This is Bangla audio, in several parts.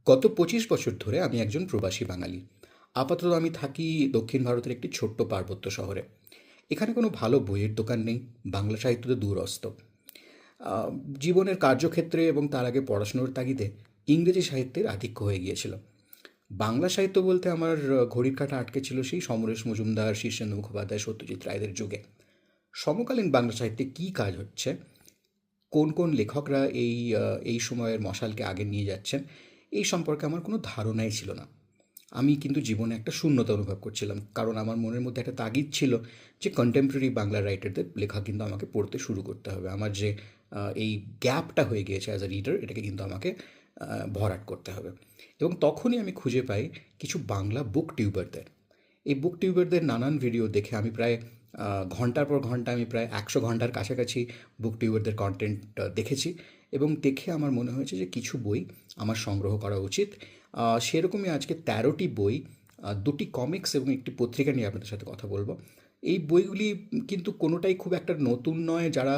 গত 25 বছর ধরে আমি একজন প্রবাসী বাঙালি। আপাতত আমি থাকি দক্ষিণ ভারতের একটি ছোট্ট পার্বত্য শহরে। এখানে কোনো ভালো বইয়ের দোকান নেই, বাংলা সাহিত্য তো দূরস্থ। আহ, জীবনের কার্যক্ষেত্রে এবং তার আগে পড়াশুনোর তাগিদে ইংরেজি সাহিত্যের আধিক্য হয়ে গিয়েছিল। বাংলা সাহিত্য বলতে আমার ঘড়ির কাঁটা আটকে ছিল সেই সমরেশ মজুমদার, শীর্ষেন্দু মুখোপাধ্যায়, সত্যজিৎ রায়দের যুগে। সমকালীন বাংলা সাহিত্যে কী কাজ হচ্ছে, কোন কোন লেখকরা এই সময়ের মশালকে আগে নিয়ে যাচ্ছেন, এই সম্পর্কে আমার কোনো ধারণাই ছিল না। আমি কিন্তু জীবনে একটা শূন্যতা অনুভব করছিলাম, কারণ আমার মনের মধ্যে একটা তাগিদ ছিল যে কন্টেম্পোরারি বাংলা রাইটারদের লেখা কিন্তু আমাকে পড়তে শুরু করতে হবে। আমার যে এই গ্যাপটা হয়ে গিয়েছে অ্যাজ আ রিডার, এটাকে কিন্তু আমাকে ভরাট করতে হবে। এবং তখনই আমি খুঁজে পাই কিছু বাংলা বুক টিউবারদের। এই বুক টিউবারদের নানান ভিডিও দেখে আমি প্রায় ঘন্টার পর ঘন্টা, আমি প্রায় 100 ঘন্টার কাছাকাছি বুক টিউবারদের কন্টেন্ট দেখেছি। এবং দেখে আমার মনে হয়েছে যে কিছু বই আমার সংগ্রহ করা উচিত। সেরকমই আজকে 13টি বই, দুটি কমিক্স এবং একটি পত্রিকা নিয়ে আপনাদের সাথে কথা বলবো। এই বইগুলি কিন্তু কোনোটাই খুব একটা নতুন নয়। যারা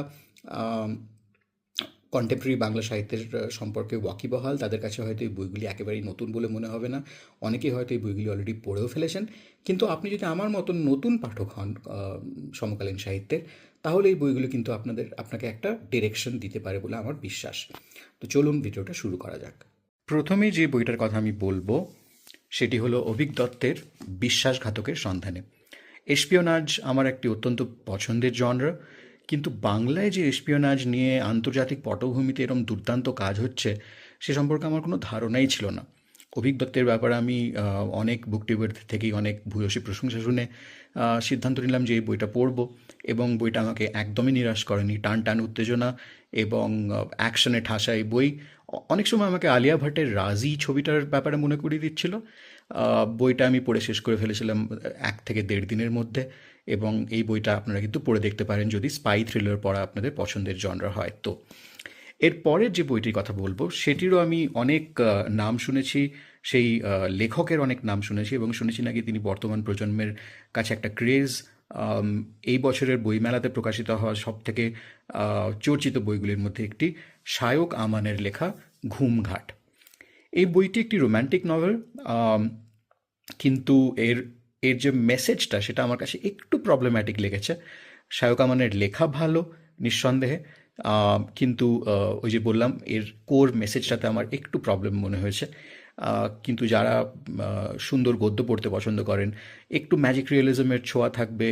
কন্টেম্পোরারি বাংলা সাহিত্যের সম্পর্কে ওয়াকিবহাল, তাদের কাছে হয়তো এই বইগুলি একেবারেই নতুন বলে মনে হবে না। অনেকেই হয়তো এই বইগুলি অলরেডি পড়েও ফেলেছেন। কিন্তু আপনি যদি আমার মতন নতুন পাঠক হন সমকালীন সাহিত্যের, তাহলে এই বইগুলো কিন্তু আপনাকে একটা ডিরেকশন দিতে পারে বলে আমার বিশ্বাস। তো চলুন ভিডিওটা শুরু করা যাক। প্রথমেই যে বইটার কথা আমি বলবো সেটি হলো অভীক দত্তের বিশ্বাসঘাতকের সন্ধানে। এসপিওনাজ আমার একটি অত্যন্ত পছন্দের জনরা, কিন্তু বাংলায় যে এসপিওনাজ নিয়ে আন্তর্জাতিক পটভূমিতে এরকম দুর্দান্ত কাজ হচ্ছে সে সম্পর্কে আমার কোনো ধারণাই ছিল না। অভীক দত্তের ব্যাপারে আমি অনেক বুক টিউবার থেকেই অনেক ভূয়সী প্রশংসা শুনে সিদ্ধান্ত নিলাম যে এই বইটা পড়ব। এবং বইটা আমাকে একদমই নিরাশ করেনি। টান টান উত্তেজনা এবং অ্যাকশনে ঠাসা এই বই অনেক সময় আমাকে আলিয়া ভাটের রাজি ছবিটার ব্যাপারে মনে করিয়ে দিচ্ছিল। বইটা আমি পড়ে শেষ করে ফেলেছিলাম 1 থেকে 1.5 দিনের মধ্যে। এবং এই বইটা আপনারা কিন্তু পড়ে দেখতে পারেন যদি স্পাই থ্রিলার পড়া আপনাদের পছন্দের জনরা হয় তো। এর পরের যে বইটির কথা বলবো সেটিরও আমি অনেক নাম শুনেছি। সেই লেখকের অনেক নাম শুনেছি এবং শুনেছি নাকি তিনি বর্তমান প্রজন্মের কাছে একটা ক্রেজ। এই বছরের বইমেলাতে প্রকাশিত হওয়া সবথেকে চর্চিত বইগুলির মধ্যে একটি শায়ক আমানের লেখা ঘুমঘাট। এই বইটি একটি রোম্যান্টিক নভেল, কিন্তু এর এর যে মেসেজটা সেটা আমার কাছে একটু প্রবলেম্যাটিক লেগেছে। শায়ক আমানের লেখা ভালো, নিঃসন্দেহে, কিন্তু ওই যে বললাম এর কোর মেসেজটাতে আমার একটু প্রবলেম মনে হয়েছে। কিন্তু যারা সুন্দর গদ্য পড়তে পছন্দ করেন, একটু ম্যাজিক রিয়েলিজমের ছোঁয়া থাকবে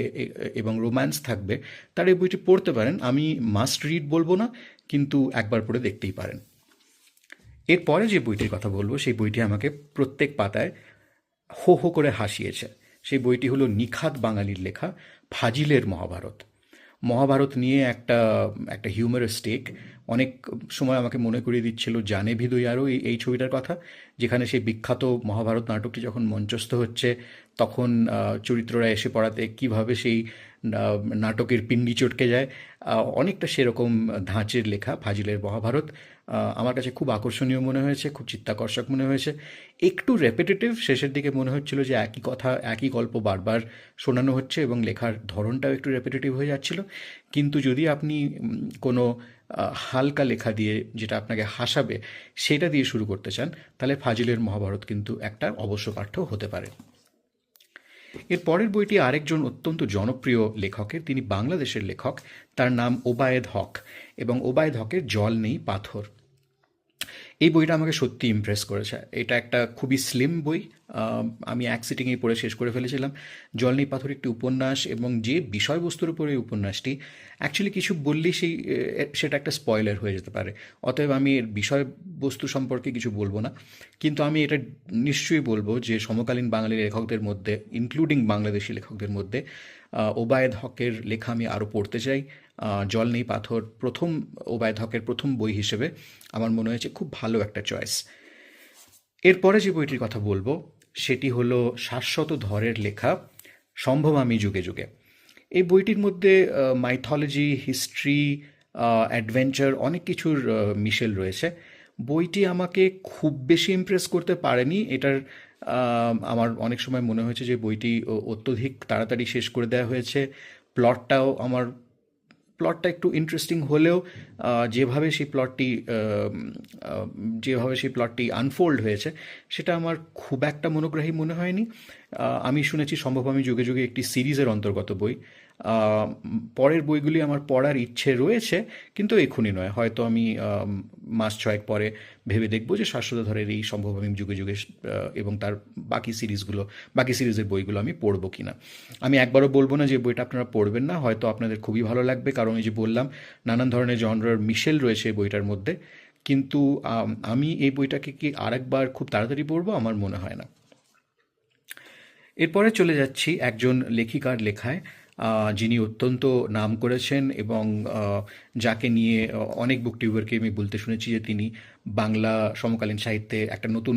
এবং রোম্যান্স থাকবে, তারা এই বইটি পড়তে পারেন। আমি মাস্ট রিড বলবো না, কিন্তু একবার পড়ে দেখতেই পারেন। এরপরে যে বইটির কথা বলবো সেই বইটি আমাকে প্রত্যেক পাতায় হো হো করে হাসিয়েছে। সেই বইটি হলো নিখাত বাঙালির লেখা ফাজিলের মহাভারত। মহাভারত নিয়ে একটা একটা হিউমারাস টেক। অনেক সময় আমাকে মনে করিয়ে দিচ্ছিল জানে ভিদুই আরও এই ছবিটার কথা, যেখানে সেই বিখ্যাত মহাভারত নাটকটি যখন মঞ্চস্থ হচ্ছে তখন চরিত্ররা এসে পড়াতে কিভাবে সেই নাটকের পিণ্ডি চটকে যায়। অনেকটা সেরকম ধাঁচের লেখা ফাজিলের মহাভারত। আমার কাছে খুব আকর্ষণীয় মনে হয়েছে, খুব চিত্তাকর্ষক মনে হয়েছে। একটু রেপিটেটিভ, শেষের দিকে মনে হচ্ছিল যে একই কথা একই গল্প বারবার শোনানো হচ্ছে এবং লেখার ধরনটাও একটু রেপিটেটিভ হয়ে যাচ্ছিল। কিন্তু যদি আপনি কোনো হালকা লেখা দিয়ে, যেটা আপনাকে হাসাবে, সেটা দিয়ে শুরু করতে চান, তাহলে ফাজিলের মহাভারত কিন্তু একটা অবশ্য পাঠ্য হতে পারে। এর পরের বইটি আরেকজন অত্যন্ত জনপ্রিয় লেখকের, তিনি বাংলাদেশের লেখক, তার নাম ওবায়েদ হক, এবং ওবায়েদ হকের জল নেই পাথর। এই বইটা আমাকে সত্যি ইমপ্রেস করেছে। এটা একটা খুবই স্লিম বই। আমি এক সিটিংয়েই পড়ে শেষ করে ফেলেছিলাম। জল নেই পাথর একটি উপন্যাস, এবং যে বিষয়বস্তুর উপরে এই উপন্যাসটি, অ্যাকচুয়ালি কিছু বললেই সেটা একটা স্পয়লার হয়ে যেতে পারে। অতএব আমি এর বিষয়বস্তু সম্পর্কে কিছু বলবো না। কিন্তু আমি এটা নিশ্চয়ই বলবো যে সমকালীন বাঙালি লেখকদের মধ্যে, ইনক্লুডিং বাংলাদেশি লেখকদের মধ্যে, ওবায়েদ হকের লেখা আমি আরও পড়তে চাই। জল নেই পাথর প্রথম ওবায়েদ হকের প্রথম বই হিসেবে আমার মনে হয়েছে খুব ভালো একটা চয়েস। এরপরে যে বইটির কথা বলবো সেটি হলো শাশ্বত ধরের লেখা সম্ভব আমি যুগে যুগে। এই বইটির মধ্যে মাইথোলজি, হিস্ট্রি, অ্যাডভেঞ্চার অনেক কিছুর মিশেল রয়েছে। বইটি আমাকে খুব বেশি ইমপ্রেস করতে পারেনি। এটার আমার অনেক সময় মনে হয়েছে যে বইটি অত্যধিক তাড়াতাড়ি শেষ করে দেওয়া হয়েছে। প্লটটাও আমার প্লটটা একটু ইন্টারেস্টিং হলেও যেভাবে সেই প্লটটি আনফোল্ড হয়েছে সেটা আমার খুব একটা মনোগ্রাহী মনে হয়নি। আমি শুনেছি সম্ভব আমি যুগে যুগে একটি সিরিজের অন্তর্গত বই। পরের বইগুলি আমার পড়ার ইচ্ছে রয়েছে, কিন্তু এক্ষুনি নয়। হয়তো আমি মাস ছয়েক পরে ভেবে দেখব যে শাশ্বতধরের এই সম্ভব আমি যুগে যুগে এবং তার বাকি সিরিজের বইগুলো আমি পড়বো কিনা। আমি একবারও বলবো না যে বইটা আপনারা পড়বেন না, হয়তো আপনাদের খুবই ভালো লাগবে, কারণ এই যে বললাম নানান ধরনের জনরার মিশেল রয়েছে এই বইটার মধ্যে। কিন্তু আমি এই বইটাকে কি আরেকবার খুব তাড়াতাড়ি পড়বো আমার মনে হয় না। এরপরে চলে যাচ্ছি একজন লেখিকার লেখায়, যিনি অত্যন্ত নাম করেছেন এবং যাকে নিয়ে অনেক বুক টিউবারকে আমি বলতে শুনেছি যে তিনি বাংলা সমকালীন সাহিত্যে একটা নতুন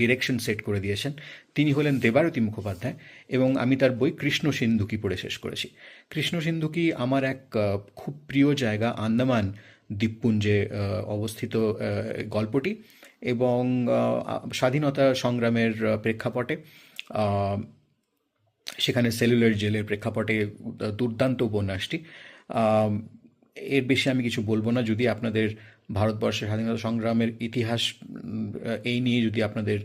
ডিরেকশন সেট করে দিয়েছেন। তিনি হলেন দেবারতী মুখোপাধ্যায়, এবং আমি তার বই কৃষ্ণ সিন্ধুকি পড়ে শেষ করেছি। কৃষ্ণ সিন্ধুকি আমার এক খুব প্রিয় জায়গা, আন্দামান দ্বীপপুঞ্জে অবস্থিত গল্পটি, এবং স্বাধীনতা সংগ্রামের প্রেক্ষাপটে, সেখানে সেলুলার জেলের প্রেক্ষাপটে দুর্দান্ত উপন্যাসটি। আম, এর বেশি আমি কিছু বলবো না। যদি আপনাদের ভারতবর্ষের স্বাধীনতা সংগ্রামের ইতিহাস এই নিয়ে যদি আপনাদের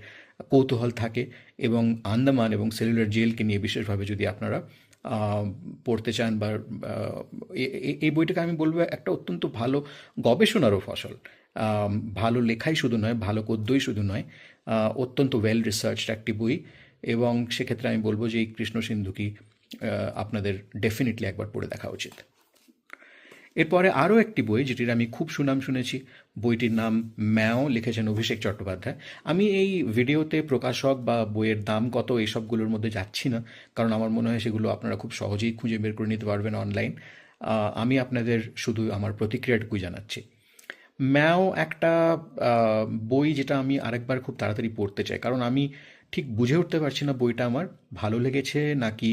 কৌতূহল থাকে, এবং আন্দামান এবং সেলুলার জেলকে নিয়ে বিশেষভাবে যদি আপনারা পড়তে চান, বা এই বইটাকে আমি বলবো একটা অত্যন্ত ভালো গবেষণারও ফসল। ভালো লেখাই শুধু নয়, ভালো গদ্যই শুধু নয়, অত্যন্ত ওয়েল রিসার্চড একটি বই। এবং সেক্ষেত্রে আমি বলবো যে এই কৃষ্ণ সিন্ধুকি আপনাদের ডেফিনেটলি একবার পড়ে দেখা উচিত। এরপরে আরও একটি বই যেটির আমি খুব সুনাম শুনেছি, বইটির নাম ম্যাও, লিখেছেন অভিষেক চট্টোপাধ্যায়। আমি এই ভিডিওতে প্রকাশক বা বইয়ের দাম কত এইসবগুলোর মধ্যে যাচ্ছি না, কারণ আমার মনে হয় সেগুলো আপনারা খুব সহজেই খুঁজে বের করে নিতে পারবেন অনলাইন। আমি আপনাদের শুধু আমার প্রতিক্রিয়াটুকুই জানাচ্ছি। ম্যাও একটা বই যেটা আমি আরেকবার খুব তাড়াতাড়ি পড়তে চাই, কারণ আমি ঠিক বুঝে উঠতে পারছি না বইটা আমার ভালো লেগেছে নাকি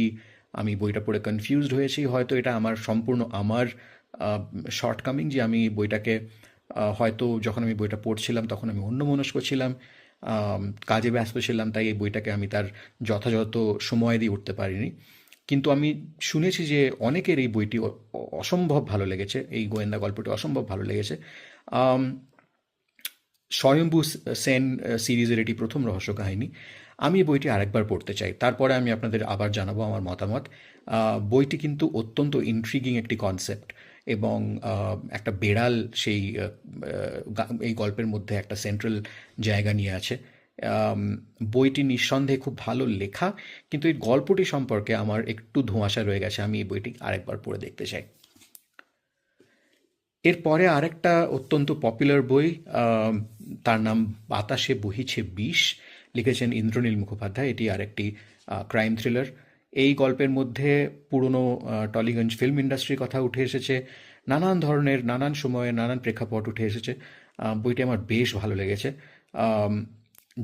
আমি বইটা পড়ে কনফিউজড হয়েছি। হয়তো এটা সম্পূর্ণ আমার শর্টকামিং, যে আমি বইটাকে হয়তো যখন আমি বইটা পড়ছিলাম তখন আমি অন্যমনস্ক ছিলাম, কাজে ব্যস্ত ছিলাম, তাই এই বইটাকে আমি তার যথাযথ সময় দিয়ে উঠতে পারিনি। কিন্তু আমি শুনেছি যে অনেকের এই বইটি অসম্ভব ভালো লেগেছে, এই গোয়েন্দা গল্পটি অসম্ভব ভালো লেগেছে। আম, স্বয়ম্ভু সেন সিরিজের এটি প্রথম রহস্য কাহিনী। আমি এই বইটি আরেকবার পড়তে চাই, তারপরে আমি আপনাদের আবার জানাবো আমার মতামত। বইটি কিন্তু অত্যন্ত ইন্ট্রিগিং একটি কনসেপ্ট, এবং একটা বেড়াল এই গল্পের মধ্যে একটা সেন্ট্রাল জায়গা নিয়ে আছে। বইটি নিঃসন্দেহে খুব ভালো লেখা, কিন্তু এই গল্পটি সম্পর্কে আমার একটু ধোঁয়াশা রয়ে গেছে। আমি এই বইটি আরেকবার পড়ে দেখতে চাই। এরপরে আরেকটা অত্যন্ত পপুলার বই, তার নাম বাতাসে বহিছে বিষ, লিখেছেন ইন্দ্রনীল মুখোপাধ্যায়। এটি আরেকটি ক্রাইম থ্রিলার। এই গল্পের মধ্যে পুরনো টলিগঞ্জ ফিল্ম ইন্ডাস্ট্রির কথা উঠে এসেছে, নানান ধরনের নানান সময়ে নানান প্রেক্ষাপট উঠে এসেছে। বইটি আমার বেশ ভালো লেগেছে।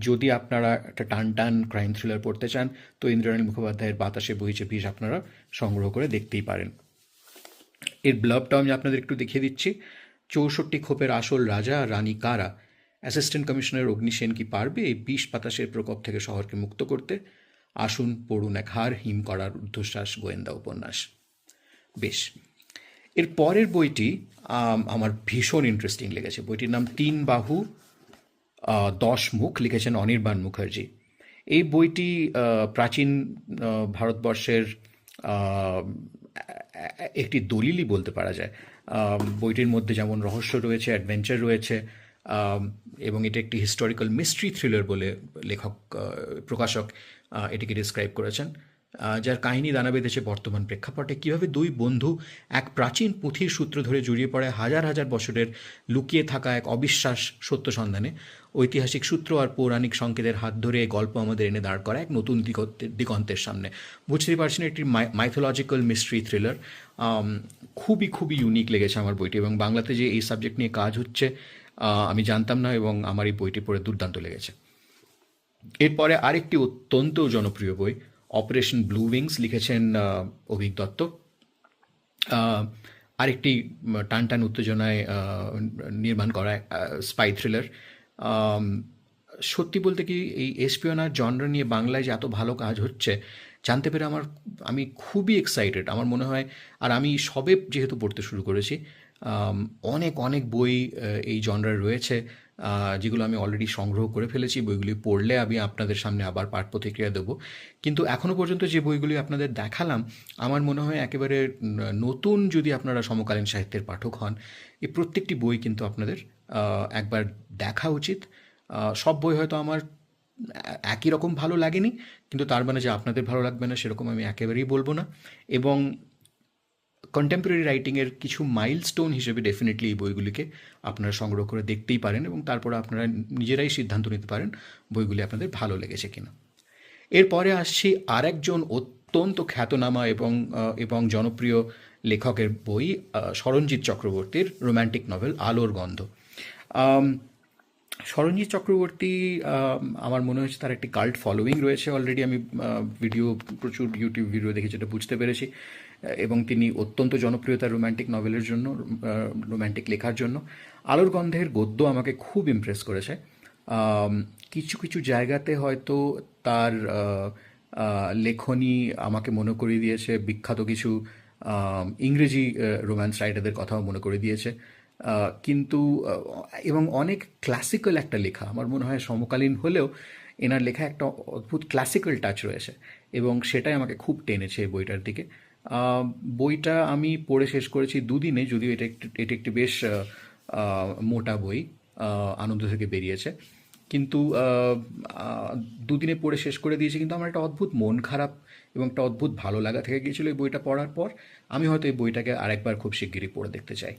যদি আপনারা একটা টান টান ক্রাইম থ্রিলার পড়তে চান, তো ইন্দ্রনীল মুখোপাধ্যায়ের বাতাসে বহিছে বিষ আপনারা সংগ্রহ করে দেখতেই পারেন। এর ব্লগটাও আমি আপনাদের একটু দেখিয়ে দিচ্ছি। 64 খোপের আসল রাজা আর রানী কারা? অ্যাসিস্ট্যান্ট কমিশনার অগ্নি সেন কি পারবে এই বিষ বাতাসের প্রকোপ থেকে শহরকে মুক্ত করতে? আসুন পড়ুন এক হাড় হিম করার ঊর্ধ্বশ্বাস গোয়েন্দা উপন্যাস। বেশ, এর পরের বইটি আমার ভীষণ ইন্টারেস্টিং লেগেছে। বইটির নাম 3 বাহু 10 মুখ, লিখেছেন অনির্বাণ মুখার্জি। এই বইটি প্রাচীন ভারতবর্ষের একটি দলিলই বলতে পারা যায়। বইটির মধ্যে যেমন রহস্য রয়েছে, অ্যাডভেঞ্চার রয়েছে, এবং এটা একটি হিস্টোরিক্যাল মিস্ট্রি থ্রিলার বলে প্রকাশক এটিকে ডিসক্রাইব করেছেন, যার কাহিনী দানা বেঁধেছে বর্তমান প্রেক্ষাপটে। কীভাবে দুই বন্ধু এক প্রাচীন পুঁথির সূত্র ধরে জড়িয়ে পড়ে হাজার হাজার বছরের লুকিয়ে থাকা এক অবিশ্বাস সত্য সন্ধানে। ঐতিহাসিক সূত্র আর পৌরাণিক সংকেতের হাত ধরে এই গল্প আমাদের এনে দাঁড় করা এক নতুন দিগন্তের সামনে। বুঝতেই পারছেন একটি মাইথোলজিক্যাল মিস্ট্রি থ্রিলার। খুবই খুবই ইউনিক লেগেছে আমার বইটি, এবং বাংলাতে যে এই সাবজেক্ট নিয়ে কাজ হচ্ছে আমি জানতাম না, এবং আমার এই বইটি পড়ে দুর্দান্ত লেগেছে। এরপরে আরেকটি অত্যন্ত জনপ্রিয় বই, অপারেশন ব্লু উইংস, লিখেছেন অভিক দত্ত। আরেকটি টান টান উত্তেজনায় নির্মাণ করা স্পাই থ্রিলার। সত্যি বলতে কি এই এসপিওনার জনরা নিয়ে বাংলায় যে এত ভালো কাজ হচ্ছে, জানতে পেরে আমি খুবই এক্সাইটেড। আমার মনে হয়, আর আমি সবে যেহেতু পড়তে শুরু করেছি, অনেক অনেক বই এই জনরার রয়েছে, যেগুলো আমি অলরেডি সংগ্রহ করে ফেলেছি। বইগুলি পড়লে আমি আপনাদের সামনে আবার পাঠ প্রতিক্রিয়া দেবো। কিন্তু এখনও পর্যন্ত যে বইগুলি আপনাদের দেখালাম, আমার মনে হয় একেবারে নতুন যদি আপনারা সমকালীন সাহিত্যের পাঠক হন, এই প্রত্যেকটি বই কিন্তু আপনাদের একবার দেখা উচিত। সব বই হয়তো আমার একই রকম ভালো লাগেনি, কিন্তু তার মানে যে আপনাদের ভালো লাগবে না সেরকম আমি একেবারেই বলবো না। এবং কন্টেম্পোরারি রাইটিংয়ের কিছু মাইলস্টোন হিসেবে ডেফিনেটলি এই বইগুলিকে আপনারা সংগ্রহ করে দেখতেই পারেন, এবং তারপর আপনারা নিজেরাই সিদ্ধান্ত নিতে পারেন বইগুলি আপনাদের ভালো লেগেছে কিনা। এরপরে আসছি আরেকজন অত্যন্ত খ্যাতনামা এবং জনপ্রিয় লেখকের বই, স্মরণজিৎ চক্রবর্তীর রোম্যান্টিক নভেল আলোর গন্ধ। আম, স্মরণজিৎ চক্রবর্তী, আমার মনে হচ্ছে তার একটি কাল্ট ফলোয়িং রয়েছে অলরেডি। আমি প্রচুর ইউটিউব ভিডিও দেখে যেটা বুঝতে পেরেছি, এবং তিনি অত্যন্ত জনপ্রিয় তার রোম্যান্টিক নভেলের জন্য, রোম্যান্টিক লেখার জন্য। আলোর গন্ধের গদ্য আমাকে খুব ইমপ্রেস করেছে। আম, কিছু কিছু জায়গাতে হয়তো তার লেখনী আমাকে মনে করিয়ে দিয়েছে বিখ্যাত কিছু ইংরেজি রোম্যান্স রাইটারদের কথাও মনে করে দিয়েছে। কিন্তু এবং অনেক ক্লাসিক্যাল একটা লেখা, আমার মনে হয় সমকালীন হলেও এনার লেখা একটা অদ্ভুত ক্লাসিক্যাল টাচ রয়েছে, এবং সেটাই আমাকে খুব টেনেছে এই বইটার দিকে। বইটা আমি পড়ে শেষ করেছি দুদিনে, যদিও এটা একটি বেশ মোটা বই, আনন্দ থেকে বেরিয়েছে। কিন্তু দুদিনে পড়ে শেষ করে দিয়েছি, কিন্তু আমার একটা অদ্ভুত মন খারাপ এবং একটা অদ্ভুত ভালো লাগা থেকে গিয়েছিল এই বইটা পড়ার পর। আমি হয়তো এই বইটাকে আরেকবার খুব শিগগিরই পড়ে দেখতে চাই।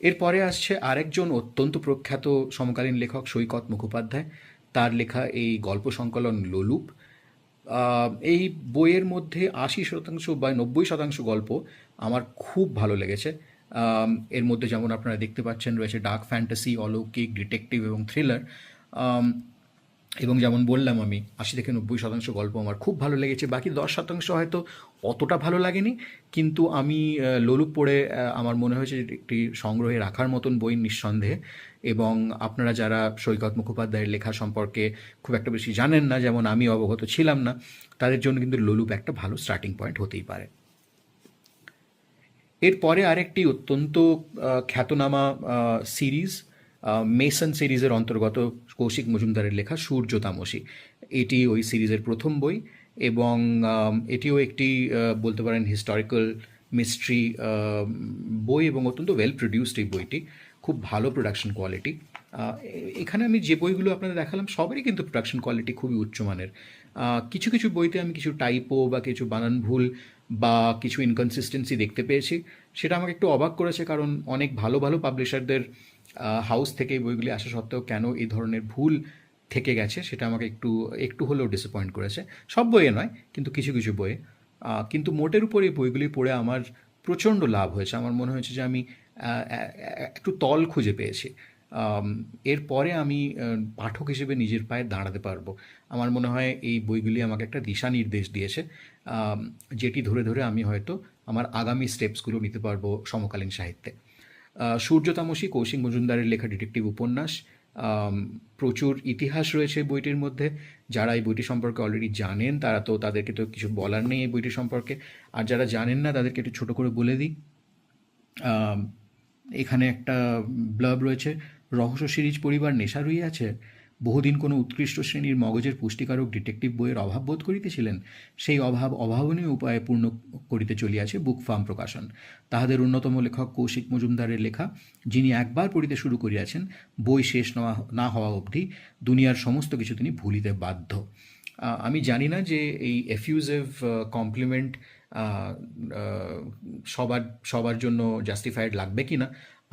এরপরে আসছে আরেকজন অত্যন্ত প্রখ্যাত সমকালীন লেখক, সৈকত মুখোপাধ্যায়। তার লেখা এই গল্প সংকলন লোলুপ। এই বইয়ের মধ্যে 80% বা 90% গল্প আমার খুব ভালো লেগেছে। এর মধ্যে যেমন আপনারা দেখতে পাচ্ছেন রয়েছে ডার্ক ফ্যান্টাসি, অলৌকিক, ডিটেকটিভ এবং থ্রিলার। এবং যেমন বললাম, আমি 80 থেকে 90% গল্প আমার খুব ভালো লেগেছে, বাকি 10% হয়তো অতটা ভালো লাগেনি। কিন্তু আমি লোলুপ পড়ে আমার মনে হয়েছে যে একটি সংগ্রহে রাখার মতন বই নিঃসন্দেহে। এবং আপনারা যারা সৈকত মুখোপাধ্যায়ের লেখা সম্পর্কে খুব একটা বেশি জানেন না, যেমন আমি অবগত ছিলাম না, তাদের জন্য কিন্তু লোলুপ একটা ভালো স্টার্টিং পয়েন্ট হতেই পারে। এরপরে আরেকটি অত্যন্ত খ্যাতনামা সিরিজ, মেসন সিরিজের অন্তর্গত কৌশিক মজুমদারের লেখা সূর্য তামসী। এটি ওই সিরিজের প্রথম বই, এবং এটিও একটি বলতে পারেন হিস্টোরিক্যাল মিস্ট্রি বই, এবং অত্যন্ত ওয়েল প্রডিউসড এই বইটি, খুব ভালো প্রোডাকশন কোয়ালিটি। এখানে আমি যে বইগুলো আপনাদের দেখালাম সবারই কিন্তু প্রোডাকশন কোয়ালিটি খুবই উচ্চমানের। কিছু কিছু বইতে আমি কিছু টাইপো বা কিছু বানান ভুল বা কিছু ইনকনসিস্টেন্সি দেখতে পেয়েছি, সেটা আমাকে একটু অবাক করেছে, কারণ অনেক ভালো ভালো পাবলিশারদের হাউস থেকে এই বইগুলি আসা সত্ত্বেও কেন এই ধরনের ভুল থেকে গেছে সেটা আমাকে একটু একটু হলেও ডিসঅ্যাপয়েন্ট করেছে। সব বইয়ে নয়, কিন্তু কিছু কিছু বইয়ে। কিন্তু মোটের উপর এই বইগুলি পড়ে আমার প্রচণ্ড লাভ হয়েছে। আমার মনে হয়েছে যে আমি একটু তল খুঁজে পেয়েছি। এরপরে আমি পাঠক হিসেবে নিজের পায়ে দাঁড়াতে পারবো। আমার মনে হয় এই বইগুলি আমাকে একটা দিশা নির্দেশ দিয়েছে, যেটি ধরে ধরে আমি হয়তো আমার আগামী স্টেপসগুলো নিতে পারবো সমকালীন সাহিত্যে। সূর্য তামসী কৌশিক মজুমদারের লেখা ডিটেকটিভ উপন্যাস। প্রচুর ইতিহাস রয়েছে বইটির মধ্যে। যারা এই বইটি সম্পর্কে অলরেডি জানেন তাদেরকে তো কিছু বলার নেই এই বইটি সম্পর্কে, আর যারা জানেন না তাদেরকে একটু ছোটো করে বলে দিই। এখানে একটা ব্লার্ব রয়েছে: রহস্য সিরিজ পরিবার নেশা রইয়াছে, বহুদিন কোনো উৎকৃষ্ট শ্রেণীর মগজের পুষ্টিকারক ডিটেকটিভ বইয়ের অভাব বোধ করিতেছিলেন, সেই অভাব অভাবনীয় উপায়ে পূর্ণ করিতে চলিয়াছে বুক ফার্ম প্রকাশন। তাহাদের অন্যতম লেখক কৌশিক মজুমদারের লেখা, যিনি একবার পড়িতে শুরু করিয়াছেন বই শেষ না হওয়া অবধি দুনিয়ার সমস্ত কিছু তিনি ভুলিতে বাধ্য। আমি জানি না যে এই এফিউজিভ কমপ্লিমেন্ট সবার সবার জন্য জাস্টিফাইড লাগবে কি না।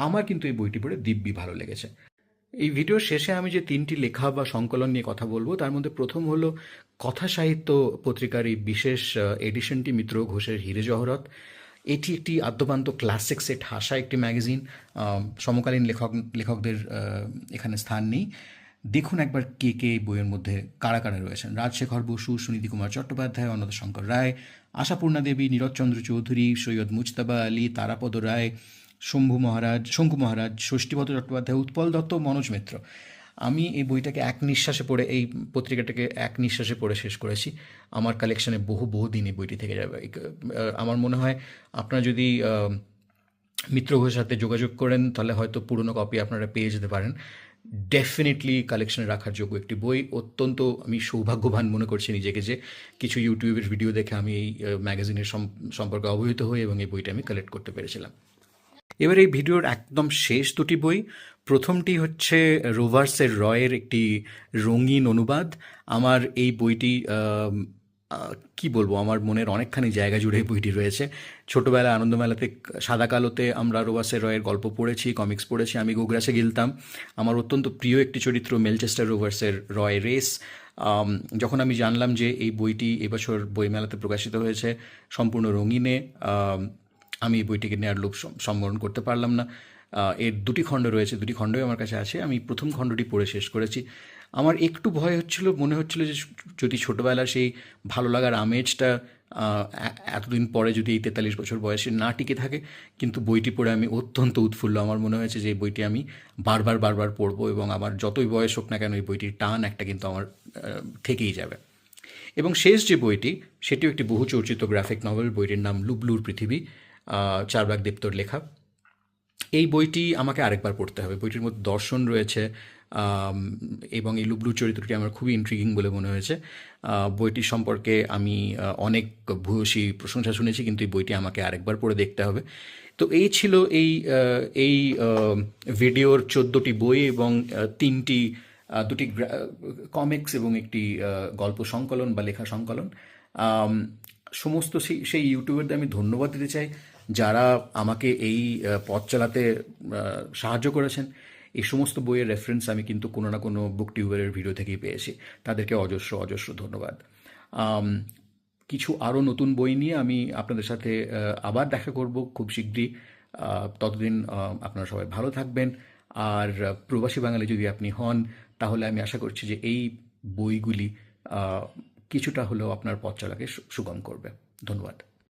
আমার কিন্তু এই বইটি পড়ে দিব্যি ভালো লেগেছে। এই ভিডিওর শেষে আমি যে 3টি লেখা বা সংকলন নিয়ে কথা বলবো, তার মধ্যে প্রথম হলো কথা সাহিত্য পত্রিকার এই বিশেষ এডিশনটি, মিত্র ঘোষের হিরে জহরত। এটি একটি আদ্যপান্ত ক্লাসিক সেট হাসা একটি ম্যাগাজিন। সমকালীন লেখকদের এখানে স্থান নেই। দেখুন একবার কে কে এই বইয়ের মধ্যে কারা কারা রয়েছেন: রাজশেখর বসু, সুনীতি কুমার চট্টোপাধ্যায়, অন্নদাশঙ্কর রায়, আশাপূর্ণা দেবী, নীরজচন্দ্র চৌধুরী, সৈয়দ মুজতাবা আলী, তারাপদ রায়, শঙ্কু মহারাজ, ষষ্ঠীপদ চট্টোপাধ্যায়, উৎপল দত্ত, মনোজ মিত্র। আমি এই বইটাকে এক নিঃশ্বাসে পড়ে, এই পত্রিকাটাকে এক নিঃশ্বাসে পড়ে শেষ করেছি। আমার কালেকশানে বহু বহু দিন এই বইটি থেকে যাবে। আমার মনে হয় আপনারা যদি মিত্র ঘোষের সাথে যোগাযোগ করেন তাহলে হয়তো পুরনো কপি আপনারা পেয়ে যেতে পারেন। ডেফিনেটলি কালেকশনে রাখার যোগ্য একটি বই। অত্যন্ত আমি সৌভাগ্যবান মনে করছি নিজেকে যে কিছু ইউটিউবের ভিডিও দেখে আমি এই ম্যাগাজিনের সম্পর্কে অবহিত হই এবং এই বইটা আমি কালেক্ট করতে পেরেছিলাম। এবার এই ভিডিওর একদম শেষ দুটি বই, প্রথমটি হচ্ছে রোভার্সের রয়ের একটি রঙিন অনুবাদ। আমার এই বইটি কি বলবো, আমার মনের অনেকখানি জায়গা জুড়ে এই বইটি রয়েছে। ছোটোবেলায় আনন্দমেলাতে সাদা কালোতে আমরা রোভার্সের রয়ের গল্প পড়েছি, কমিক্স পড়েছি। আমি গোগ্রাসে গিলতাম। আমার অত্যন্ত প্রিয় একটি চরিত্র মেলচেস্টার রোভার্সের রয় রেস। যখন আমি জানলাম যে এই বইটি এবছর বইমেলাতে প্রকাশিত হয়েছে সম্পূর্ণ রঙিনে, আমি এই বইটিকে নেওয়ার লোভ সম্বরণ করতে পারলাম না। এর দুটি খণ্ড রয়েছে, দুটি খণ্ডই আমার কাছে আছে। আমি প্রথম খণ্ডটি পড়ে শেষ করেছি। আমার একটু ভয় হচ্ছিল, মনে হচ্ছিল যে যদি ছোটোবেলার সেই ভালো লাগার আমেজটা এতদিন পরে যদি এই 43 বছর বয়সে না টিকে থাকে, কিন্তু বইটি পড়ে আমি অত্যন্ত উৎফুল্ল। আমার মনে হয়েছে যে এই বইটি আমি বারবার পড়বো এবং আমার যতই বয়স হোক না কেন এই বইটির টান একটা কিন্তু আমার থেকেই যাবে। এবং শেষ যে বইটি, সেটিও একটি বহু চর্চিত গ্রাফিক নভেল। বইটির নাম লুবলুর পৃথিবী, চারবাক দেবতোর লেখা। এই বইটি আমাকে আরেকবার পড়তে হবে। বইটির মধ্যে দর্শন রয়েছে এবং এই লুবলুর চরিত্রটি আমার খুবই ইন্ট্রিগিং বলে মনে হয়েছে। বইটির সম্পর্কে আমি অনেক ভূয়সী প্রশংসা শুনেছি, কিন্তু এই বইটি আমাকে আরেকবার পড়ে দেখতে হবে। তো এই ছিল এই ভিডিওর 14টি বই এবং দুটি কমিক্স এবং একটি গল্প সংকলন বা লেখা সংকলন। সমস্ত সেই ইউটিউবারদের আমি ধন্যবাদ দিতে চাই যারা আমাকে এই পথ চালাতে সাহায্য করেছেন। এই সমস্ত বইয়ের রেফারেন্স আমি কিন্তু কোনো না কোনো বুক টিউবারের ভিডিও থেকেই পেয়েছি। তাদেরকে অজস্র ধন্যবাদ। কিছু আরও নতুন বই নিয়ে আমি আপনাদের সাথে আবার দেখা করব খুব শীঘ্রই। ততদিন আপনারা সবাই ভালো থাকবেন। আর প্রবাসী বাঙালি যদি আপনি হন, তাহলে আমি আশা করছি যে এই বইগুলি কিছুটা হলেও আপনার পথ চলাকে সুগম করবে। ধন্যবাদ।